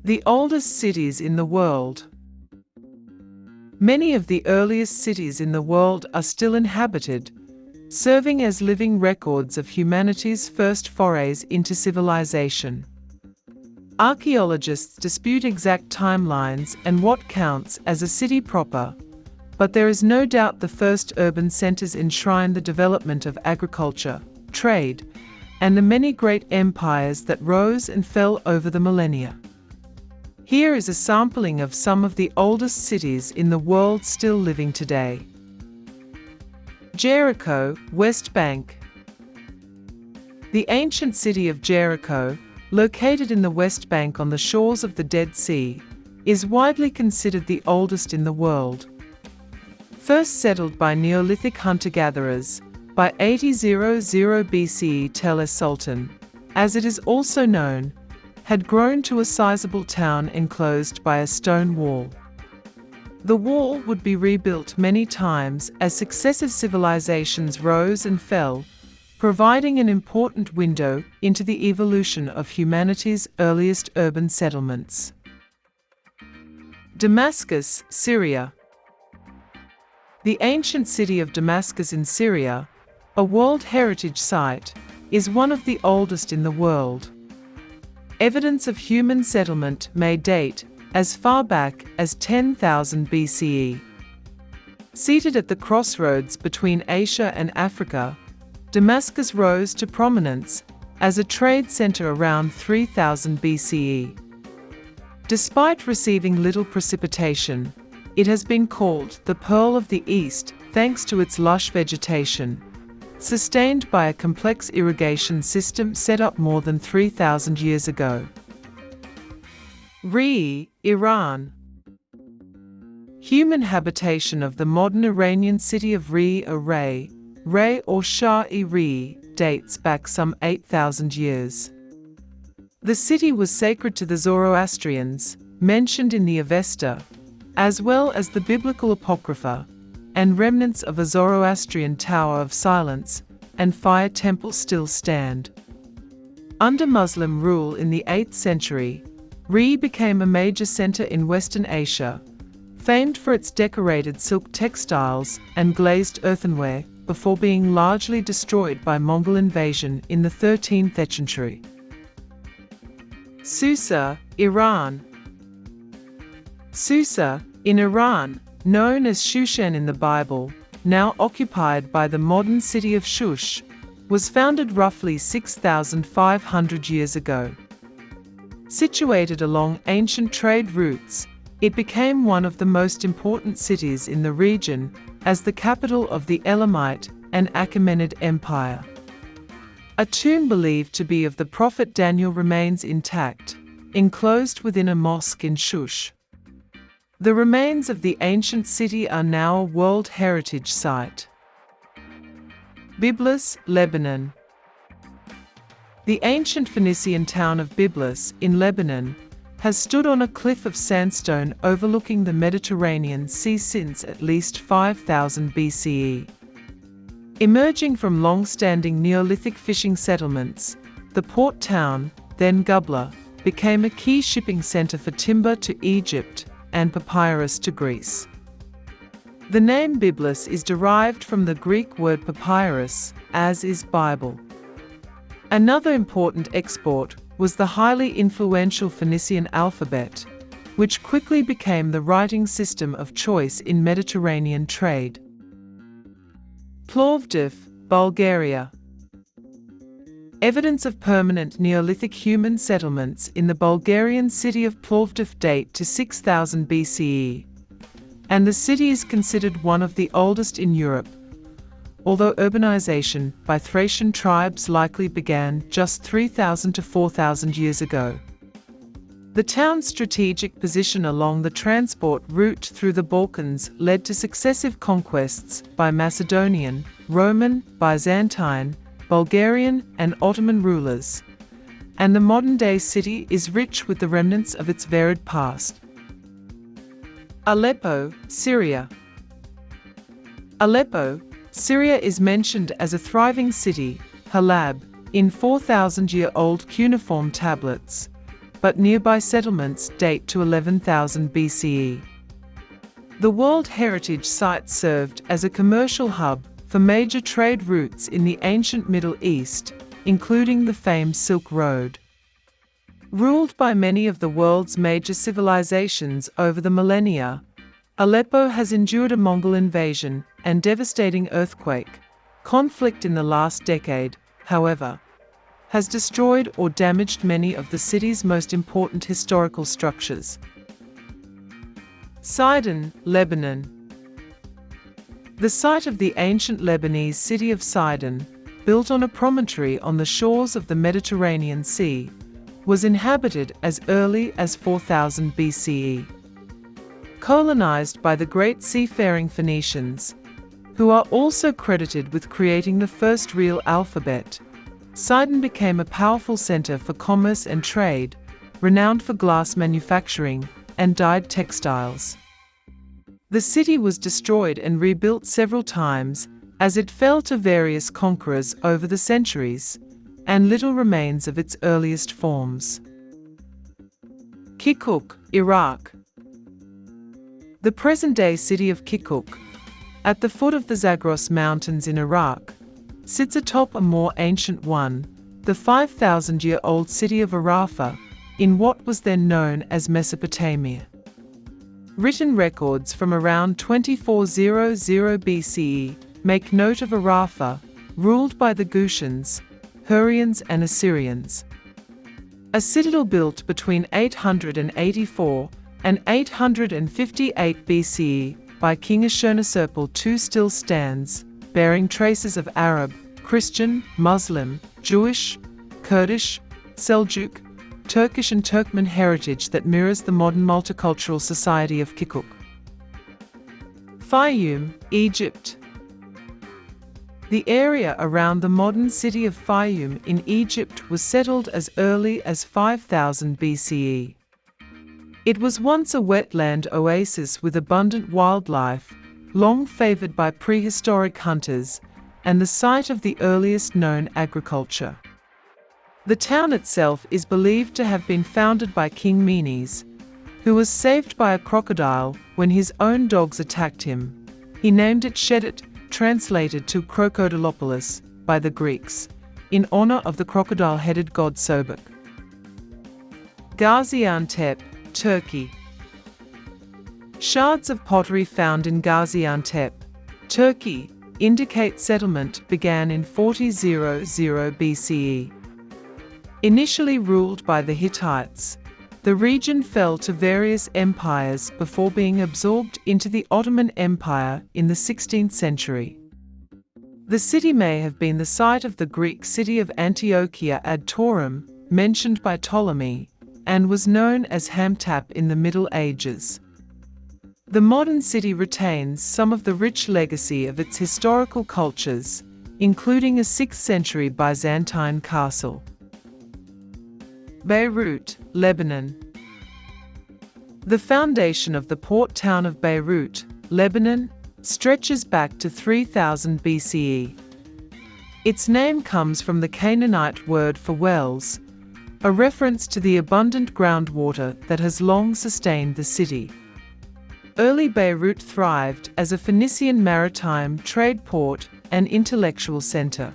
The oldest cities in the world. Many of the earliest cities in the world are still inhabited, serving as living records of humanity's first forays into civilization. Archaeologists dispute exact timelines and what counts as a city proper, but there is no doubt the first urban centers enshrine the development of agriculture, trade, and the many great empires that rose and fell over the millennia. Here is a sampling of some of the oldest cities in the world still living today. Jericho, West Bank. The ancient city of Jericho, located in the West Bank on the shores of the Dead Sea, is widely considered the oldest in the world. First settled by Neolithic hunter-gatherers, by 8000 BCE, Tel es Sultan, as it is also known, had grown to a sizable town enclosed by a stone wall. The wall would be rebuilt many times as successive civilizations rose and fell, providing an important window into the evolution of humanity's earliest urban settlements. Damascus, Syria. The ancient city of Damascus in Syria, a World Heritage Site, is one of the oldest in the world. Evidence of human settlement may date as far back as 10,000 BCE. Seated at the crossroads between Asia and Africa, Damascus rose to prominence as a trade center around 3000 BCE. Despite receiving little precipitation, it has been called the Pearl of the East thanks to its lush vegetation, sustained by a complex irrigation system set up more than 3,000 years ago. Rey, Iran. Human habitation of the modern Iranian city of Rey or Shah-e-Rey dates back some 8,000 years. The city was sacred to the Zoroastrians, mentioned in the Avesta, as well as the biblical Apocrypha, and remnants of a Zoroastrian Tower of Silence and Fire Temple still stand. Under Muslim rule in the 8th century, Rey became a major center in Western Asia, famed for its decorated silk textiles and glazed earthenware, before being largely destroyed by Mongol invasion in the 13th century. Susa, Iran. Susa, in Iran, known as Shushan in the Bible, now occupied by the modern city of Shush, was founded roughly 6,500 years ago. Situated along ancient trade routes, it became one of the most important cities in the region as the capital of the Elamite and Achaemenid Empire. A tomb believed to be of the prophet Daniel remains intact, enclosed within a mosque in Shush. The remains of the ancient city are now a World Heritage Site. Byblos, Lebanon. The ancient Phoenician town of Byblos in Lebanon has stood on a cliff of sandstone overlooking the Mediterranean Sea since at least 5000 BCE. Emerging from long-standing Neolithic fishing settlements, the port town, then Gubla, became a key shipping center for timber to Egypt and papyrus to Greece. The name Byblos is derived from the Greek word papyrus, as is Bible. Another important export was the highly influential Phoenician alphabet, which quickly became the writing system of choice in Mediterranean trade. Plovdiv, Bulgaria. Evidence of permanent Neolithic human settlements in the Bulgarian city of Plovdiv date to 6000 BCE, and the city is considered one of the oldest in Europe, although urbanization by Thracian tribes likely began just 3,000 to 4,000 years ago. The town's strategic position along the transport route through the Balkans led to successive conquests by Macedonian, Roman, Byzantine, Bulgarian, and Ottoman rulers, and the modern-day city is rich with the remnants of its varied past. Aleppo, Syria. Aleppo, Syria is mentioned as a thriving city, Halab, in 4,000-year-old cuneiform tablets, but nearby settlements date to 11,000 BCE. The World Heritage Site served as a commercial hub for major trade routes in the ancient Middle East, including the famed Silk Road. Ruled by many of the world's major civilizations over the millennia, Aleppo has endured a Mongol invasion and devastating earthquake. Conflict in the last decade, however, has destroyed or damaged many of the city's most important historical structures. Sidon, Lebanon. The site of the ancient Lebanese city of Sidon, built on a promontory on the shores of the Mediterranean Sea, was inhabited as early as 4000 BCE. Colonized by the great seafaring Phoenicians, who are also credited with creating the first real alphabet, Sidon became a powerful center for commerce and trade, renowned for glass manufacturing and dyed textiles. The city was destroyed and rebuilt several times as it fell to various conquerors over the centuries, and little remains of its earliest forms. Kirkuk, Iraq. The present-day city of Kirkuk, at the foot of the Zagros Mountains in Iraq, sits atop a more ancient one, the 5,000-year-old city of Arapha, in what was then known as Mesopotamia. Written records from around 2400 BCE make note of Arapha, ruled by the Gutians, Hurrians and Assyrians. A citadel built between 884 and 858 BCE by King Ashurnasirpal II still stands, bearing traces of Arab, Christian, Muslim, Jewish, Kurdish, Seljuk, Turkish and Turkmen heritage that mirrors the modern multicultural society of Kirkuk. Fayum, Egypt. The area around the modern city of Fayum in Egypt was settled as early as 5000 BCE. It was once a wetland oasis with abundant wildlife, long favored by prehistoric hunters, and the site of the earliest known agriculture. The town itself is believed to have been founded by King Menes, who was saved by a crocodile when his own dogs attacked him. He named it Shedit, translated to Crocodilopolis by the Greeks, in honor of the crocodile-headed god Sobek. Gaziantep, Turkey. Shards of pottery found in Gaziantep, Turkey, indicate settlement began in 4000 BCE. Initially ruled by the Hittites, the region fell to various empires before being absorbed into the Ottoman Empire in the 16th century. The city may have been the site of the Greek city of Antiochia ad Taurus, mentioned by Ptolemy, and was known as Hamtap in the Middle Ages. The modern city retains some of the rich legacy of its historical cultures, including a 6th century Byzantine castle. Beirut, Lebanon. The foundation of the port town of Beirut, Lebanon, stretches back to 3000 BCE. Its name comes from the Canaanite word for wells, a reference to the abundant groundwater that has long sustained the city. Early Beirut thrived as a Phoenician maritime trade port and intellectual center.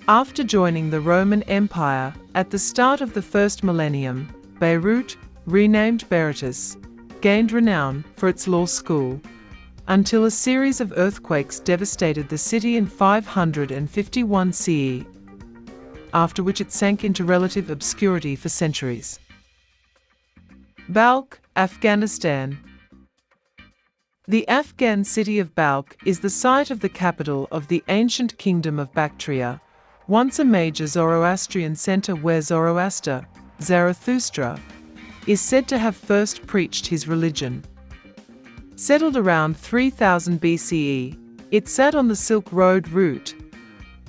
After joining the Roman Empire at the start of the first millennium, Beirut, renamed Berytus, gained renown for its law school, until a series of earthquakes devastated the city in 551 CE, after which it sank into relative obscurity for centuries. Balkh, Afghanistan. The Afghan city of Balkh is the site of the capital of the ancient kingdom of Bactria, once a major Zoroastrian center where Zoroaster, Zarathustra, is said to have first preached his religion. Settled around 3000 BCE, it sat on the Silk Road route,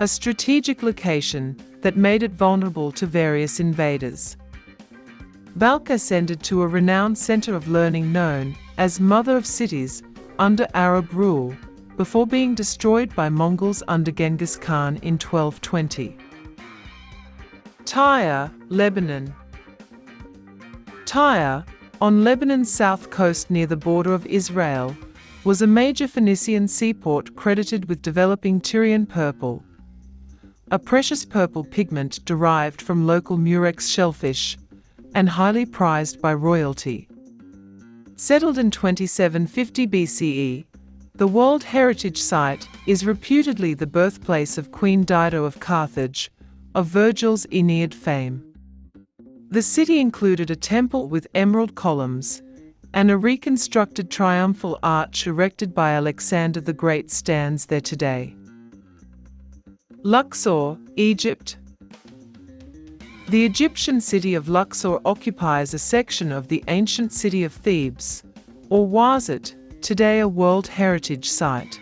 a strategic location that made it vulnerable to various invaders. Balkh ascended to a renowned center of learning known as Mother of Cities under Arab rule, before being destroyed by Mongols under Genghis Khan in 1220. Tyre, Lebanon. Tyre, on Lebanon's south coast near the border of Israel, was a major Phoenician seaport credited with developing Tyrian purple, a precious purple pigment derived from local murex shellfish and highly prized by royalty. Settled in 2750 BCE, the World Heritage Site is reputedly the birthplace of Queen Dido of Carthage, of Virgil's Aeneid fame. The city included a temple with emerald columns, and a reconstructed triumphal arch erected by Alexander the Great stands there today. Luxor, Egypt. The Egyptian city of Luxor occupies a section of the ancient city of Thebes, or Wazit, today a World Heritage Site.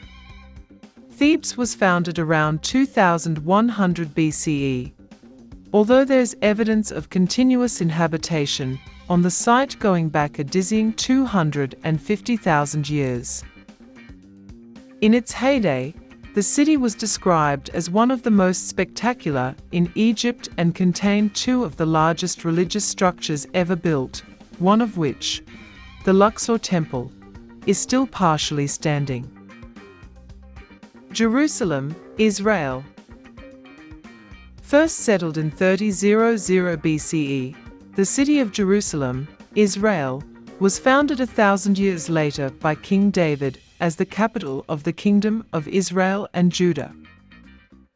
Thebes was founded around 2100 BCE, although there's evidence of continuous inhabitation on the site going back a dizzying 250,000 years. In its heyday, the city was described as one of the most spectacular in Egypt and contained two of the largest religious structures ever built, one of which, the Luxor Temple, is still partially standing. Jerusalem, Israel. First settled in 3000 BCE, the city of Jerusalem, Israel, was founded 1,000 years later by King David as the capital of the Kingdom of Israel and Judah.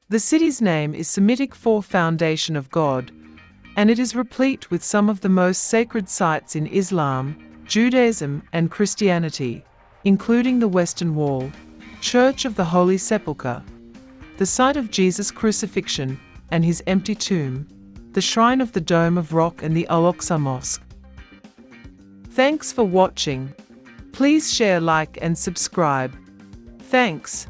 The city's name is Semitic for foundation of God, and it is replete with some of the most sacred sites in Islam, Judaism, and Christianity, including the Western Wall, Church of the Holy Sepulchre, the site of Jesus' crucifixion and his empty tomb, the Shrine of the Dome of Rock, and the Al-Aqsa Mosque. Thanks for watching. Please share, like, and subscribe. Thanks.